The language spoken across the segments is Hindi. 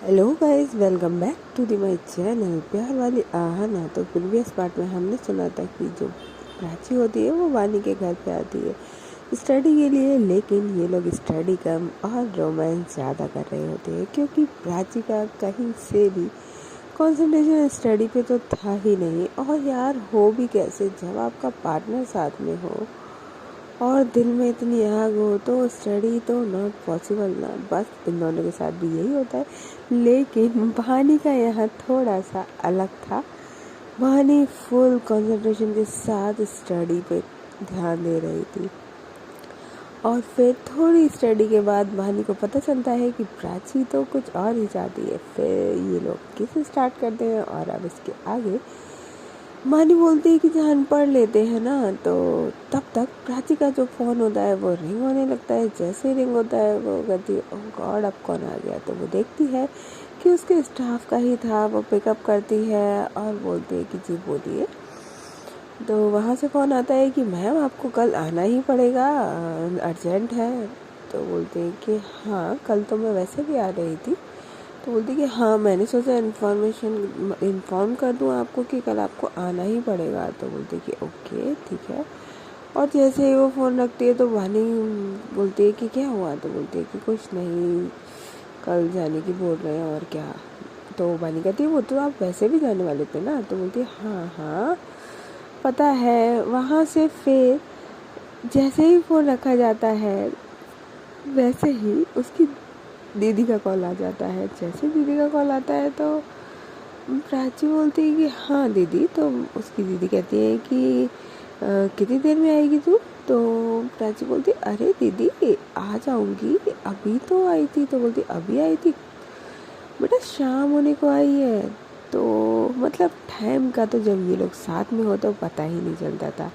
Hello guys, welcome back to the my channel प्यार वाली आहाना। तो प्रीवियस पार्ट में हमने सुना था कि जो प्राची होती है वो वानी के घर पे आती है स्टडी के लिए, लेकिन ये लोग स्टडी कम और रोमांस ज़्यादा कर रहे होते हैं क्योंकि प्राची का कहीं से भी कंसंट्रेशन स्टडी पे तो था ही नहीं। और यार हो भी कैसे जब आपका पार्टनर साथ में हो और दिल में इतनी आग हो तो स्टडी तो नॉट पॉसिबल ना। बस इन दोनों के साथ भी यही होता है, लेकिन भानी का यहाँ थोड़ा सा अलग था। भानी फुल कंसंट्रेशन के साथ स्टडी पे ध्यान दे रही थी और फिर थोड़ी स्टडी के बाद भानी को पता चलता है कि प्राची तो कुछ और ही चाहती है। फिर ये लोग किस स्टार्ट करते हैं और अब इसके आगे मानी बोलती है कि जान पढ़ लेते हैं ना। तो तब तक प्राची का जो फ़ोन होता है वो रिंग होने लगता है। जैसे रिंग होता है वो कहती है ओह गॉड अब कौन आ गया। तो वो देखती है कि उसके स्टाफ का ही था। वो पिकअप करती है और बोलती है कि जी बोलिए। तो वहाँ से फ़ोन आता है कि मैम आपको कल आना ही पड़ेगा, अर्जेंट है। तो बोलते हैं कि हाँ कल तो मैं वैसे भी आ रही थी। तो बोलती कि हाँ मैंने सोचा इन्फॉर्म कर दूँ आपको कि कल आपको आना ही पड़ेगा। तो बोलती कि ओके ठीक है। और जैसे ही वो फ़ोन रखती है तो वानी बोलती है कि क्या हुआ। तो बोलती है कि कुछ नहीं, कल जाने की बोल रहे हैं और क्या। तो वानी कहती है वो तो आप वैसे भी जाने वाले थे ना। तो बोलती है हाँ हाँ पता है। वहाँ से फिर जैसे ही फ़ोन रखा जाता है वैसे ही उसकी दीदी का कॉल आ जाता है। जैसे दीदी का कॉल आता है तो प्राची बोलती है कि हाँ दीदी। तो उसकी दीदी कहती है कि कितनी देर में आएगी तू। तो प्राची बोलती अरे दीदी आ जाऊंगी, अभी तो आई थी। तो बोलती अभी आई थी बेटा, शाम होने को आई है। तो मतलब टाइम का तो जब ये लोग साथ में हो तो पता ही नहीं चलता था।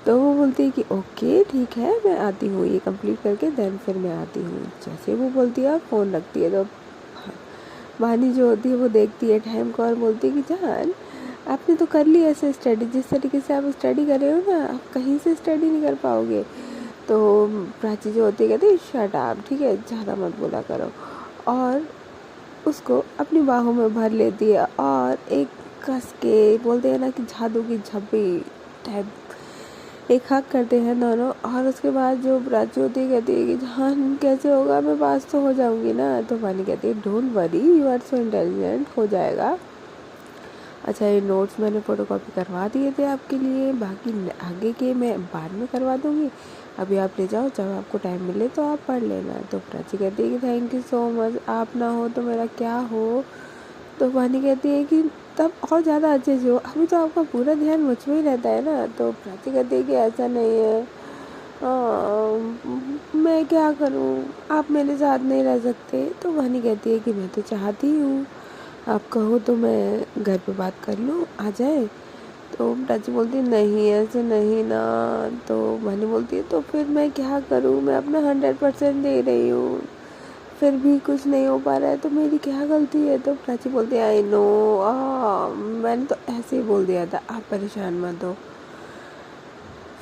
तो वो बोलती है कि ओके ठीक है मैं आती हूँ, ये कंप्लीट करके देन फिर मैं आती हूँ। जैसे वो बोलती है फ़ोन रखती है तो वानी जो होती है वो देखती है टाइम को और बोलती है कि जान आपने तो कर ली ऐसे स्टडी, जिस तरीके से आप स्टडी कर रहे हो ना आप कहीं से स्टडी नहीं कर पाओगे। तो प्राची जो होती है कहती है शट अप, ठीक है ज़्यादा मत बोला करो। और उसको अपनी बाहों में भर लेती है और एक कस के बोलते हैं ना कि जादू की झप्पी टाइप एक हक करते हैं दोनों। और उसके बाद जो प्राची होती है कहती है कि जान कैसे होगा, मैं पास तो हो जाऊंगी ना। तो वानी कहती है don't worry you are so intelligent, हो जाएगा। अच्छा ये नोट्स मैंने फ़ोटोकॉपी करवा दिए थे आपके लिए, बाकी आगे के मैं बाद में करवा दूँगी, अभी आप ले जाओ, जब आपको टाइम मिले तो आप पढ़ लेना। तो प्राची कहती है कि थैंक यू सो मच, आप ना हो तो मेरा क्या हो। तो वानी कहती है कि तब और ज़्यादा अच्छे से हो, अभी तो आपका पूरा ध्यान मुझ में ही रहता है ना। तो प्राची कहती है कि ऐसा नहीं है, मैं क्या करूँ, आप मेरे साथ नहीं रह सकते। तो वानी कहती है कि मैं तो चाहती हूँ, आप कहो तो मैं घर पे बात कर लूँ, आ जाए। तो प्राची बोलती है नहीं ऐसे नहीं ना। तो वानी बोलती है तो फिर मैं क्या करूँ, मैं अपना 100% दे रही हूँ, फिर भी कुछ नहीं हो पा रहा है तो मेरी क्या गलती है। तो प्राची बोलती है आई नो, मैंने तो ऐसे ही बोल दिया था, आप परेशान मत हो।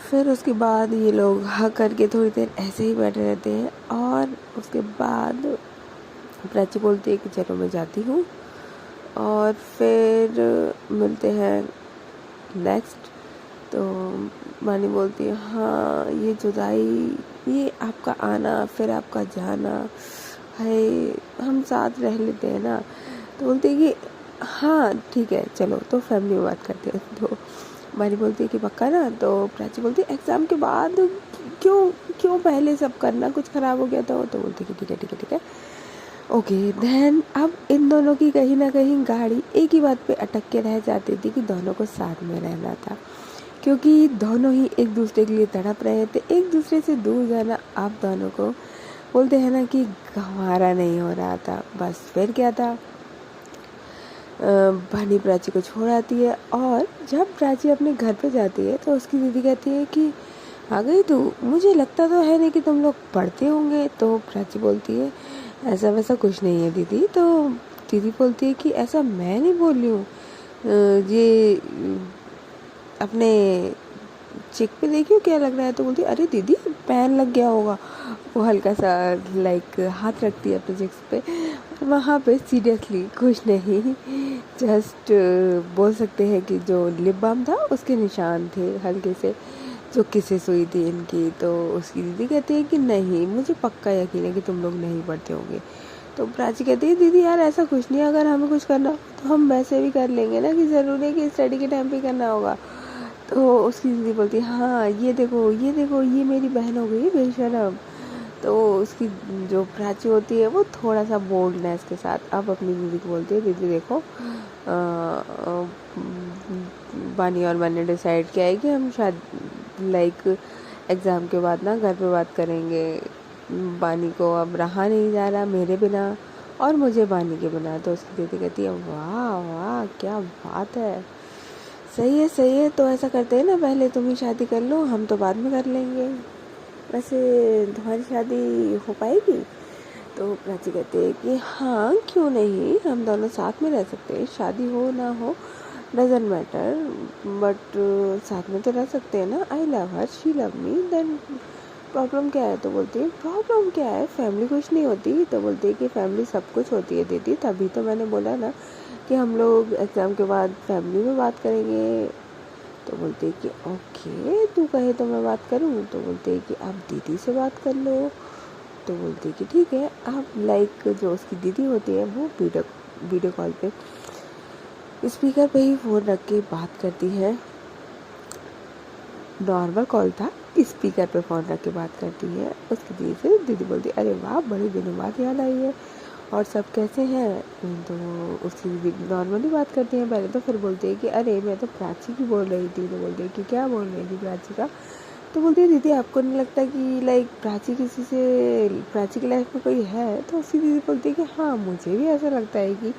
फिर उसके बाद ये लोग हाँ करके थोड़ी देर ऐसे ही बैठे रहते हैं और उसके बाद प्राची बोलती है कि चलो मैं जाती हूँ। और फिर मिलते हैं नेक्स्ट। तो मानी बोलती है हाँ ये जुदाई, ये आपका आना फिर आपका जाना है, हम साथ रह लेते हैं ना। तो बोलती है कि हाँ ठीक है चलो, तो फैमिली में बात करते हैं। तो मानी बोलती है कि पक्का ना। तो प्राची बोलती है एग्ज़ाम के बाद क्यों क्यों पहले सब करना, कुछ ख़राब हो गया तो बोलती है कि ठीक है ठीक है ठीक है ओके देन। अब इन दोनों की कहीं ना कहीं गाड़ी एक ही बात पे अटक के रह जाती थी कि दोनों को साथ में रहना था, क्योंकि दोनों ही एक दूसरे के लिए तड़प रहे थे। एक दूसरे से दूर जाना आप दोनों को बोलते हैं ना कि गंवारा नहीं हो रहा था। बस फिर क्या था, भानी प्राची को छोड़ आती है और जब प्राची अपने घर पे जाती है तो उसकी दीदी कहती है कि आ गई तू, मुझे लगता तो है नहीं कि तुम लोग पढ़ते होंगे। तो प्राची बोलती है ऐसा वैसा कुछ नहीं है दीदी। तो दीदी बोलती है कि ऐसा मैं नहीं बोल रही हूँ, ये अपने चिक पे देखियो क्या लग रहा है। तो बोलती है अरे दीदी पैन लग गया होगा। वो हल्का सा लाइक हाथ रखती है अपने चिक्स पे वहाँ पे सीरियसली कुछ नहीं, जस्ट बोल सकते हैं कि जो लिप बाम था उसके निशान थे हल्के से, जो किसेस हुई थी इनकी। तो उसकी दीदी कहती है कि नहीं, मुझे पक्का यकीन है कि तुम लोग नहीं पढ़ते होंगे। तो प्राची कहती है दीदी यार ऐसा कुछ नहीं है, अगर हमें कुछ करना हो तो हम वैसे भी कर लेंगे ना, कि ज़रूरी है कि स्टडी के टाइम पे करना होगा। तो उसकी दीदी बोलती है हाँ ये देखो ये देखो, ये मेरी बहन हो गई बेशरम। तो उसकी जो प्राची होती है वो थोड़ा सा बोल्डनेस के साथ अब अपनी दीदी को बोलती है दीदी देखो बानी और मैंने डिसाइड किया है कि हम शायद लाइक एग्ज़ाम के बाद ना घर पे बात करेंगे। बानी को अब रहा नहीं जा रहा मेरे बिना और मुझे बानी के बिना। तो उसकी दीदी कहती है वाह वाह क्या बात है, सही है। तो ऐसा करते हैं ना, पहले तुम ही शादी कर लो, हम तो बाद में कर लेंगे। वैसे तुम्हारी शादी हो पाएगी? तो प्राची कहती है कि हाँ क्यों नहीं, हम दोनों साथ में रह सकते हैं, शादी हो ना हो डजेंट मैटर, बट साथ में तो रह सकते हैं ना। I love her, she love me, then problem क्या है? तो बोलती है प्रॉब्लम क्या है, फैमिली कुछ नहीं होती। तो बोलती है कि फैमिली सब कुछ होती है दीदी, तभी तो मैंने बोला ना कि हम लोग एग्ज़ाम के बाद फैमिली में बात करेंगे। तो बोलते हैं कि ओके तू कहे तो मैं बात करूँ। तो बोलते हैं कि आप दीदी से बात कर लो। तो बोलते हैं कि ठीक है। आप लाइक जो उसकी दीदी होती है वो वीडियो कॉल पे स्पीकर पे ही फ़ोन रख के बात करती है। नॉर्मल कॉल था, स्पीकर पे फ़ोन रख के बात करती है उसकी दीदी से। दीदी बोलती है अरे वाह बड़े दिनों बाद याद आई है, और सब कैसे हैं? तो उसकी दीदी नॉर्मली बात करती हैं पहले तो, फिर बोलती है कि अरे मैं तो प्राची की बोल रही थी। तो बोलती है कि क्या बोल रही थी प्राची का? तो बोलती है दीदी आपको नहीं लगता कि लाइक प्राची की लाइफ में कोई है? तो उसकी दीदी बोलती है कि हाँ मुझे भी ऐसा लगता है कि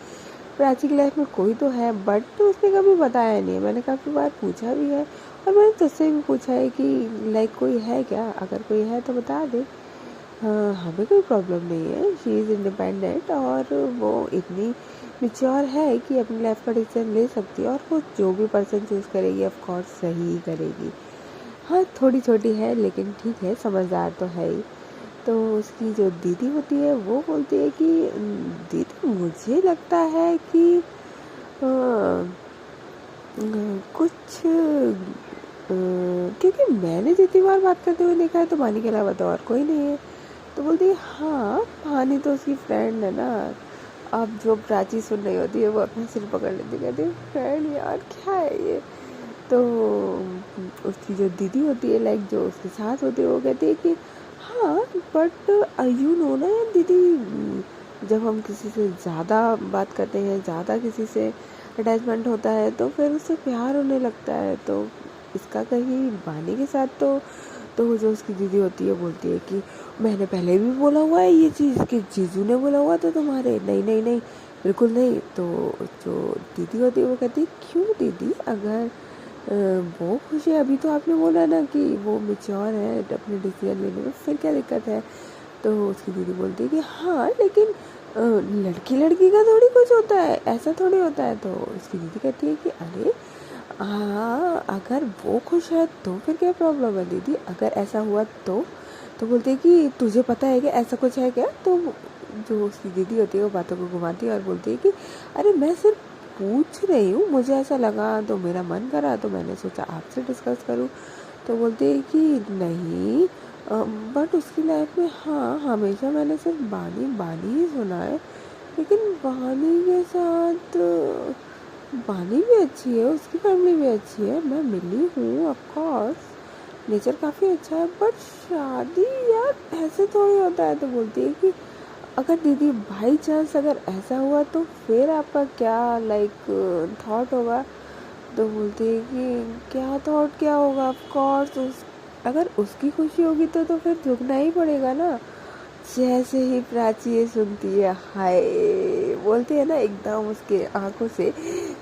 प्राची की लाइफ में कोई तो है, बट उसने कभी बताया नहीं है। मैंने काफ़ी बार पूछा भी है और मैंने तुझसे भी पूछा है कि लाइक कोई है क्या, अगर कोई है तो बता दे। हाँ हमें कोई प्रॉब्लम नहीं है, शी इज़ इंडिपेंडेंट और वो इतनी मेच्योर है कि अपनी लाइफ का डिसीजन ले सकती है, और वो जो भी पर्सन चूज़ करेगी ऑफ कोर्स सही ही करेगी। हाँ थोड़ी छोटी है लेकिन ठीक है, समझदार तो है ही। तो उसकी जो दीदी होती है वो बोलती है कि दीदी मुझे लगता है कि कुछ क्योंकि मैंने जितनी बार बात करते हुए देखा है तो पानी के अलावा तो और कोई नहीं है। तो बोलती है हाँ पानी तो उसकी फ्रेंड है ना। अब जो प्राची सुन रही होती है वो अपना सिर पकड़ लेती, कहती है फ्रेंड यार क्या है ये। तो उसकी जो दीदी होती है लाइक जो उसके साथ होती है वो कहती है कि हाँ बट यू नो ना यार दीदी, जब हम किसी से ज़्यादा बात करते हैं, ज़्यादा किसी से अटैचमेंट होता है तो फिर उससे प्यार होने लगता है। तो इसका कहीं बानी के साथ तो जो उसकी दीदी होती है बोलती है कि मैंने पहले भी बोला हुआ है ये चीज़ कि जीजू ने बोला हुआ था तुम्हारे, नहीं नहीं नहीं बिल्कुल नहीं। तो जो दीदी होती है वो कहती है क्यों दीदी, अगर वो खुश है, अभी तो आपने बोला ना कि वो मेच्योर है अपने डिसीजन लेने में, फिर क्या दिक्कत है? तो उसकी दीदी बोलती है कि हाँ लेकिन लड़की लड़की का थोड़ी कुछ होता है, ऐसा थोड़ी होता है। तो उसकी दीदी कहती है कि अरे हाँ अगर वो खुश है तो फिर क्या प्रॉब्लम है दीदी, अगर ऐसा हुआ तो बोलती है कि तुझे पता है कि ऐसा कुछ है क्या? तो जो उसकी दीदी होती है वो बातों को घुमाती है और बोलती है कि अरे मैं सिर्फ पूछ रही हूँ, मुझे ऐसा लगा तो मेरा मन करा तो मैंने सोचा आपसे डिस्कस करूँ। तो बोलती है कि नहीं बट उसकी लाइफ में हाँ हमेशा मैंने सिर्फ बानी बानी ही सुना है, लेकिन बानी के साथ बानी भी अच्छी है, उसकी फैमिली भी अच्छी है, मैं मिली हूँ ऑफ कोर्स, नेचर काफ़ी अच्छा है, बट शादी यार ऐसे थोड़ी होता है। तो बोलती है कि अगर दीदी बाई चांस अगर ऐसा हुआ तो फिर आपका क्या लाइक थॉट होगा? तो बोलती है कि क्या थॉट क्या होगा, ऑफ कोर्स अगर उसकी खुशी होगी तो फिर झुकना ही पड़ेगा ना। जैसे ही प्राची ये सुनती है हाय बोलते हैं ना, एकदम उसके आंखों से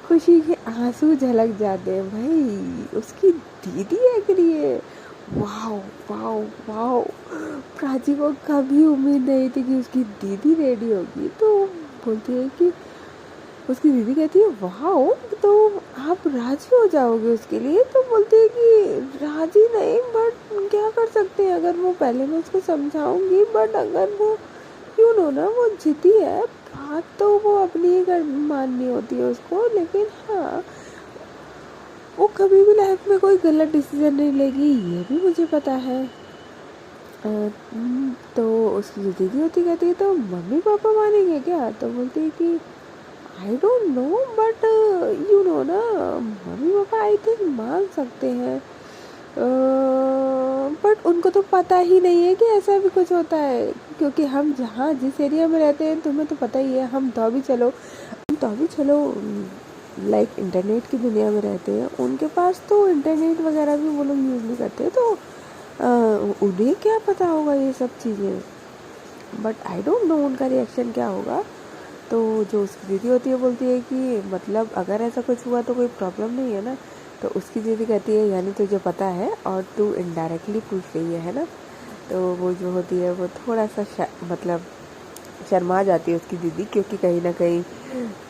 खुशी के आंसू झलक जाते हैं। भाई उसकी दीदी एग्री है, वाओ वाओ वाओ। प्राची को कभी उम्मीद नहीं थी कि उसकी दीदी रेडी होगी। तो बोलती है कि उसकी दीदी कहती है वाओ तो आप राजी हो जाओगे उसके लिए? तो बोलती है कि राजी नहीं बट क्या कर सकते हैं, अगर वो पहले मैं उसको समझाऊंगी, बट अगर वो यू नो ना वो जिद्दी है, बात तो वो अपनी ही माननी होती है उसको, लेकिन हाँ वो कभी भी लाइफ में कोई गलत डिसीजन नहीं लेगी, ये भी मुझे पता है। तो उसकी जो दीदी होती कहती है तो मम्मी पापा मानेंगे क्या? तो बोलती है कि I don't know but you know ना, मम्मी पापा आई थिंक मान सकते हैं, बट उनको तो पता ही नहीं है कि ऐसा भी कुछ होता है, क्योंकि हम जहाँ जिस एरिया में रहते हैं तुम्हें तो पता ही है, हम तो भी चलो लाइक इंटरनेट की दुनिया में रहते हैं, उनके पास तो इंटरनेट वगैरह भी वो लोग यूज़ नहीं करते, तो उन्हें क्या पता होगा ये सब चीज़ें, बट आई डोंट नो उनका रिएक्शन क्या होगा। तो जो उसकी दीदी होती है बोलती है कि मतलब अगर ऐसा कुछ हुआ तो कोई प्रॉब्लम नहीं है ना? तो उसकी दीदी कहती है यानी तुझे पता है और तू इनडायरेक्टली पूछ रही है ना? तो वो जो होती है वो थोड़ा सा मतलब शर्मा जाती है उसकी दीदी, क्योंकि कहीं ना कहीं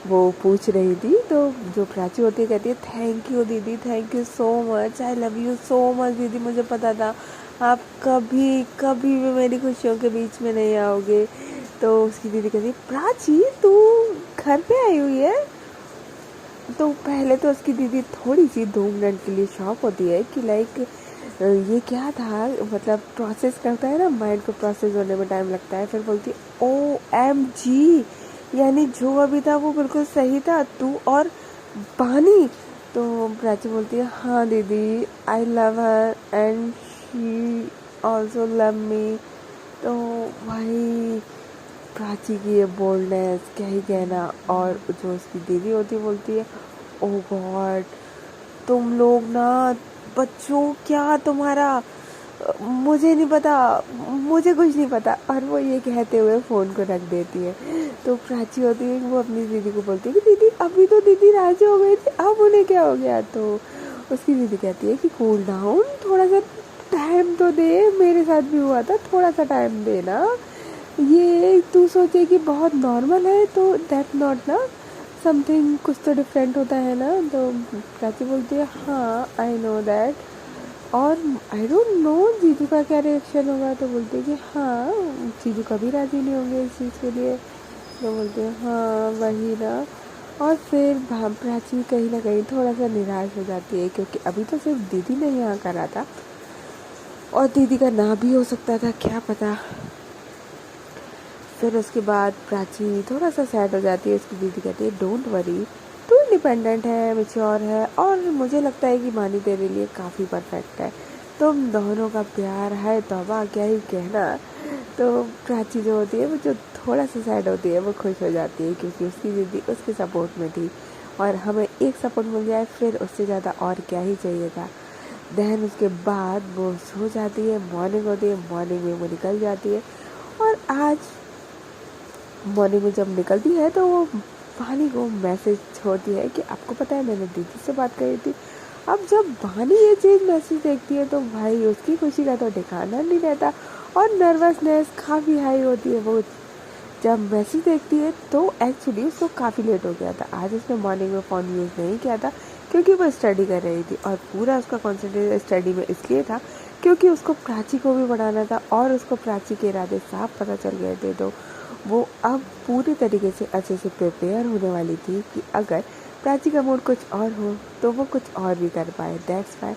वो पूछ रही थी। तो जो प्राची होती है कहती है थैंक यू दीदी, thank you so much, I love you so much दीदी, मुझे पता था आप कभी कभी भी मेरी खुशियों के बीच में नहीं आओगे। तो उसकी दीदी कहती है प्राची तू घर पे आई हुई है? तो पहले तो उसकी दीदी थोड़ी सी 2 मिनट के लिए शॉक होती है कि लाइक ये क्या था, मतलब प्रोसेस करता है ना, माइंड को प्रोसेस होने में टाइम लगता है। फिर बोलती है OMG, यानी जो अभी था वो बिल्कुल सही था, तू और पानी। तो प्राची बोलती है हाँ दीदी, आई love her and she also love me. तो भाई प्राची की ये बोल्डनेस क्या ही कहना। और जो उसकी दीदी होती बोलती है ओ गॉड तुम लोग ना बच्चों, क्या तुम्हारा, मुझे नहीं पता, मुझे कुछ नहीं पता। और वो ये कहते हुए फ़ोन को रख देती है। तो प्राची होती है वो अपनी दीदी को बोलती है कि दीदी अभी तो दीदी राजी हो गई थी, अब उन्हें क्या हो गया? तो उसकी दीदी कहती है कि कूल डाउन, थोड़ा सा टाइम तो दे, मेरे साथ भी हुआ था, थोड़ा सा टाइम देना, ये तू सोचे कि बहुत नॉर्मल है तो दैट नॉट ना, समथिंग कुछ तो डिफरेंट होता है ना। तो प्राची बोलती है हाँ आई नो दैट, और आई डोंट नो जीजू का क्या रिएक्शन होगा। तो बोलते हैं कि हाँ जीजू कभी राजी नहीं होंगे इस चीज़ के लिए। तो बोलते हैं हाँ वही ना। और फिर प्राची कहीं ना कहीं थोड़ा सा निराश हो जाती है, क्योंकि अभी तो सिर्फ दीदी ने यहाँ करा था और दीदी का ना भी हो सकता था, क्या पता। फिर उसके बाद प्राची थोड़ा सा सैड हो जाती है। उसकी दीदी कहती है डोंट वरी, तू इंडिपेंडेंट है, मैच्योर है, और मुझे लगता है कि मानी तेरे लिए काफ़ी परफेक्ट है, तुम दोनों का प्यार है तौबा, क्या ही कहना। तो प्राची जो होती है वो जो थोड़ा सा सैड होती है वो खुश हो जाती है, क्योंकि उसकी दीदी उसके सपोर्ट में थी, और हमें एक सपोर्ट मिल जाए फिर उससे ज़्यादा और क्या ही चाहिए था। देन उसके बाद वो सो जाती है, मॉर्निंग होती है, मॉर्निंग में वो निकल जाती है। और आज मॉर्निंग में जब निकलती है तो वो वानी को मैसेज छोड़ती है कि आपको पता है मैंने दीदी से बात करी थी। अब जब वानी ये चीज़ मैसेज देखती है तो भाई उसकी खुशी का तो ठिकाना नहीं रहता, और नर्वसनेस काफ़ी हाई होती है। वो जब मैसेज देखती है तो एक्चुअली उसको काफ़ी लेट हो गया था, आज उसने मॉर्निंग में फ़ोन यूज़ नहीं किया था क्योंकि वो स्टडी कर रही थी, और पूरा उसका कॉन्सेंट्रेट स्टडी में इसलिए था क्योंकि उसको प्राची को भी पढ़ाना था, और उसको प्राची के इरादे साफ पता चल गए थे। तो वो अब पूरी तरीके से अच्छे से प्रिपेयर होने वाली थी कि अगर प्राची का मूड कुछ और हो तो वो कुछ और भी कर पाए। दैट्स वाई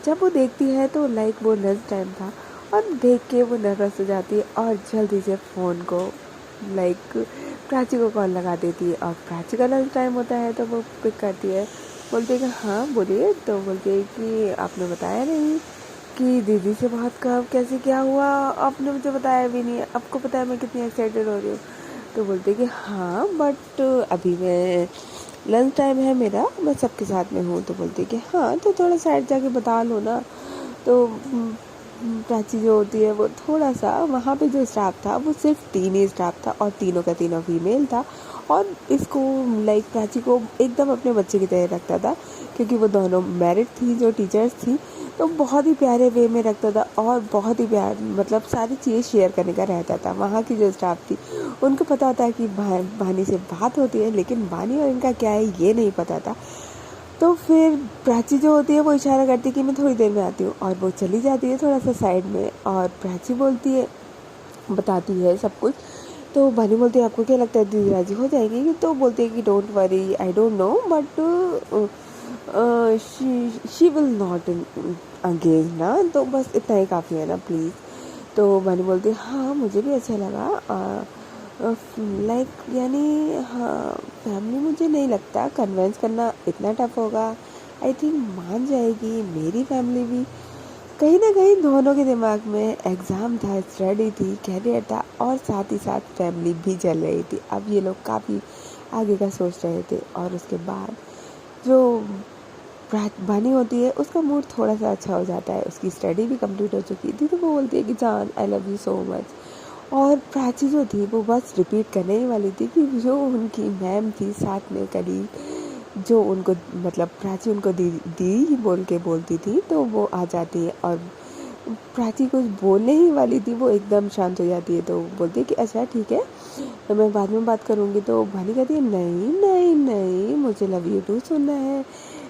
जब वो देखती है तो लाइक वो लंच टाइम था, और देख के वो नर्वस हो जाती है और जल्दी से फ़ोन को लाइक प्राची को कॉल लगा देती है। और प्राची का लंच टाइम होता है तो वो पिक करती है, बोलती है कि हाँ बोलिए। तो बोलती है कि आपने बताया नहीं कि दीदी से बात कब कैसे क्या हुआ, आपने मुझे बताया भी नहीं, आपको पता है मैं कितनी एक्साइटेड हो रही हूँ। तो बोलते कि हाँ बट अभी मैं लंच टाइम है मेरा, मैं सबके साथ में हूँ। तो बोलते कि हाँ तो थोड़ा साइड जाके बता लो ना। तो प्राची जो होती है वो थोड़ा सा, वहाँ पे जो स्टाफ था वो सिर्फ 3 ही स्टाफ था और तीनों का तीनों फीमेल था, और इसको लाइक प्राची को एकदम अपने बच्चे की तरह रखता था, क्योंकि वो दोनों मैरिड थी जो टीचर्स थी, तो बहुत ही प्यारे वे में रखता था, और बहुत ही प्यार मतलब सारी चीज़ें शेयर करने का रहता था। वहाँ की जो स्टाफ थी उनको पता था कि वानी से बात होती है, लेकिन वानी और इनका क्या है ये नहीं पता था। तो फिर प्राची जो होती है वो इशारा करती है कि मैं थोड़ी देर में आती हूँ, और वो चली जाती है थोड़ा सा साइड में, और प्राची बोलती है, बताती है सब कुछ। तो बानी बोलती है आपको क्या लगता है दीदी राजी हो जाएगी? तो बोलती है कि don't worry, I don't know but she will not again ना, तो बस इतना ही काफ़ी है ना प्लीज़। तो बानी बोलती है हाँ मुझे भी अच्छा लगा, लाइक यानी हाँ फैमिली मुझे नहीं लगता कन्विंस करना इतना टफ होगा, आई थिंक मान जाएगी मेरी फैमिली भी। कहीं ना कहीं दोनों के दिमाग में एग्ज़ाम था, स्टडी थी, कैरियर था और साथ ही साथ फैमिली भी चल रही थी। अब ये लोग काफ़ी आगे का सोच रहे थे। और उसके बाद जो बानी होती है उसका मूड थोड़ा सा अच्छा हो जाता है, उसकी स्टडी भी कंप्लीट हो चुकी थी, तो वो बोलती है कि जान I love you so much. और प्राची जो थी वो बस रिपीट करने ही वाली थी कि जो उनकी मैम थी साथ में कलीग, जो उनको मतलब प्राची उनको दी ही बोल के बोलती थी, तो वो आ जाती है और प्राची कुछ बोलने ही वाली थी, वो एकदम शांत हो जाती है। तो बोलती है कि अच्छा ठीक है तो मैं बाद में बात करूँगी। तो भानी कहती है नहीं नहीं नहीं मुझे लव यू टू सुनना है।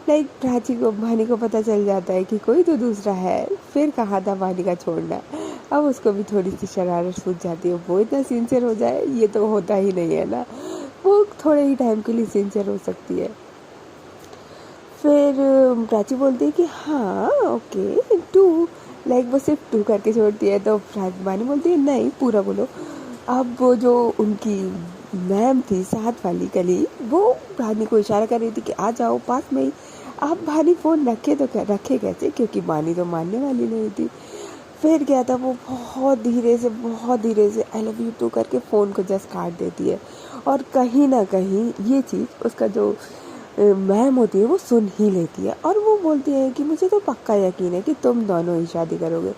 लाइक प्राची को भानी को पता चल जाता है कि कोई तो दूसरा है, फिर कहा था भानी का छोड़ना। अब उसको भी थोड़ी सी शरारत सूझ जाती है, वो इतना सिंसियर हो जाए ये तो होता ही नहीं है ना, वो थोड़े ही टाइम के लिए सिंसियर हो सकती है। फिर प्राची बोलती है कि हाँ ओके टू, लाइक वो सिर्फ टू करके छोड़ती है। तो बानी बोलती है नहीं पूरा बोलो। अब वो जो उनकी मैम थी साथ वाली कली, वो भानी को इशारा कर रही थी कि आ जाओ पास में ही। अब भानी फ़ोन रखे तो रखे कैसे, क्योंकि भानी तो मानने वाली नहीं थी। फिर क्या था, वो बहुत धीरे से आई लव यू टू करके फ़ोन को जस्ट काट देती है। और कहीं ना कहीं ये चीज़ उसका जो मैम होती है वो सुन ही लेती है और वो बोलती है कि मुझे तो पक्का यकीन है कि तुम दोनों ही शादी करोगे,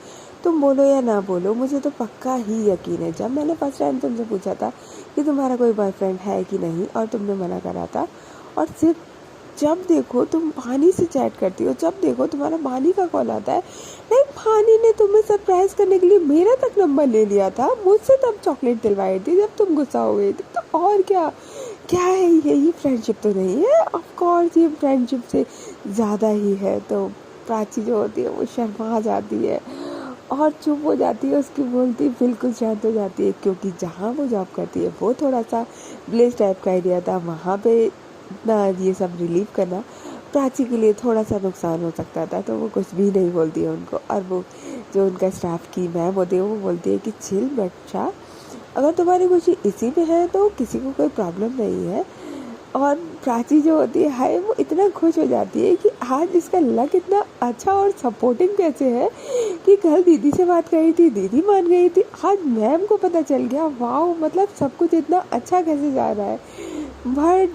तुम बोलो या ना बोलो मुझे तो पक्का ही यकीन है। जब मैंने फर्स्ट टाइम तुमसे पूछा था कि तुम्हारा कोई बॉयफ्रेंड है कि नहीं और तुमने मना करा था, और सिर्फ जब देखो तुम भानी से चैट करती हो, जब देखो तुम्हारा भानी का कॉल आता है। नहीं, भानी ने तुम्हें सरप्राइज करने के लिए मेरा तक नंबर ले लिया था, मुझसे तब चॉकलेट दिलवाई थी जब तुम गुस्सा हो गई थी। तो और क्या क्या है ये फ्रेंडशिप तो नहीं है, ऑफ कोर्स ये फ्रेंडशिप से ज़्यादा ही है। तो प्राची जो होती है वो शर्मा जाती है और चुप हो जाती है, उसकी बोलती बिल्कुल शांत हो जाती है, क्योंकि जहाँ वो जॉब करती है वो थोड़ा सा विलेज टाइप का एरिया था, वहाँ पे ना ये सब रिलीव करना प्राची के लिए थोड़ा सा नुकसान हो सकता था। तो वो कुछ भी नहीं बोलती है उनको। और वो जो उनका स्टाफ की मैम होती है वो बोलती है कि चिल बच्चा, अगर तुम्हारी खुशी इसी में है तो किसी को कोई प्रॉब्लम नहीं है। और प्राची जो होती है हाय, वो इतना खुश हो जाती है कि आज इसका लक इतना अच्छा और सपोर्टिंग कैसे है कि कल दीदी से बात करी थी, दीदी मान गई थी, आज मैम को पता चल गया। वाओ, मतलब सब कुछ इतना अच्छा कैसे जा रहा है, भट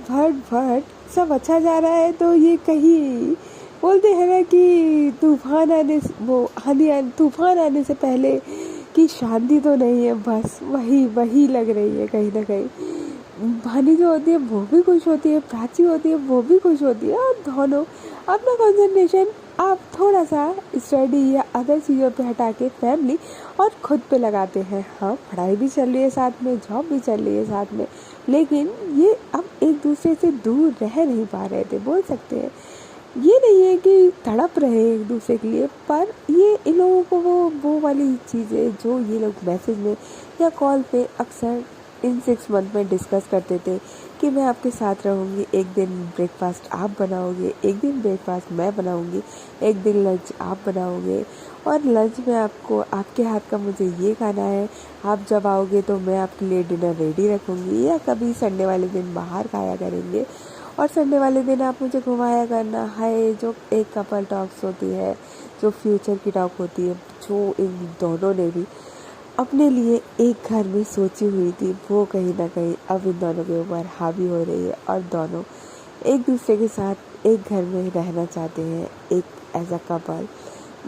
सब अच्छा जा रहा है। तो ये कहीं बोलते हैं ना कि तूफान आने से पहले कि शांति तो नहीं है, बस वही लग रही है कहीं ना कहीं। भानी जो होती है वो भी खुश होती है, प्राची होती है वो भी खुश होती है, और दोनों अपना कंसंट्रेशन आप थोड़ा सा स्टडी या अदर चीज़ों पे हटा के फैमिली और खुद पे लगाते हैं। हाँ, पढ़ाई भी चल रही है साथ में, जॉब भी चल रही है साथ में, लेकिन ये अब एक दूसरे से दूर रह नहीं पा रहे थे, बोल सकते हैं। ये नहीं है कि तड़प रहे एक दूसरे के लिए, पर ये इन लोगों को वो वाली चीज़ें जो ये लोग मैसेज में या कॉल पे अक्सर इन 6 मंथ में डिस्कस करते थे कि मैं आपके साथ रहूँगी, एक दिन ब्रेकफास्ट आप बनाओगे, एक दिन ब्रेकफास्ट मैं बनाऊँगी, एक दिन लंच आप बनाओगे, और लंच में आपको आपके हाथ का मुझे ये खाना है, आप जब आओगे तो मैं आपके लिए डिनर रेडी रखूँगी, या कभी संडे वाले दिन बाहर खाया करेंगे और संडे वाले दिन आप मुझे घुमाया करना। हाय, जो एक कपल टॉक्स होती है, जो फ्यूचर की टॉक होती है, जो इन दोनों ने भी अपने लिए एक घर में सोची हुई थी, वो कहीं ना कहीं अब इन दोनों के ऊपर हावी हो रही है, और दोनों एक दूसरे के साथ एक घर में रहना चाहते हैं, एक एज अ कपल।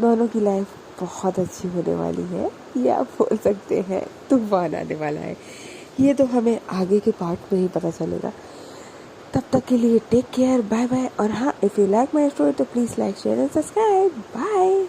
दोनों की लाइफ बहुत अच्छी होने वाली है, या आप बोल सकते हैं तूफान आने वाला है। ये तो हमें आगे के पार्ट में ही पता चलेगा। तब तक के लिए टेक केयर, बाय बाय। और हाँ, if you like my story तो please like share and subscribe. Bye.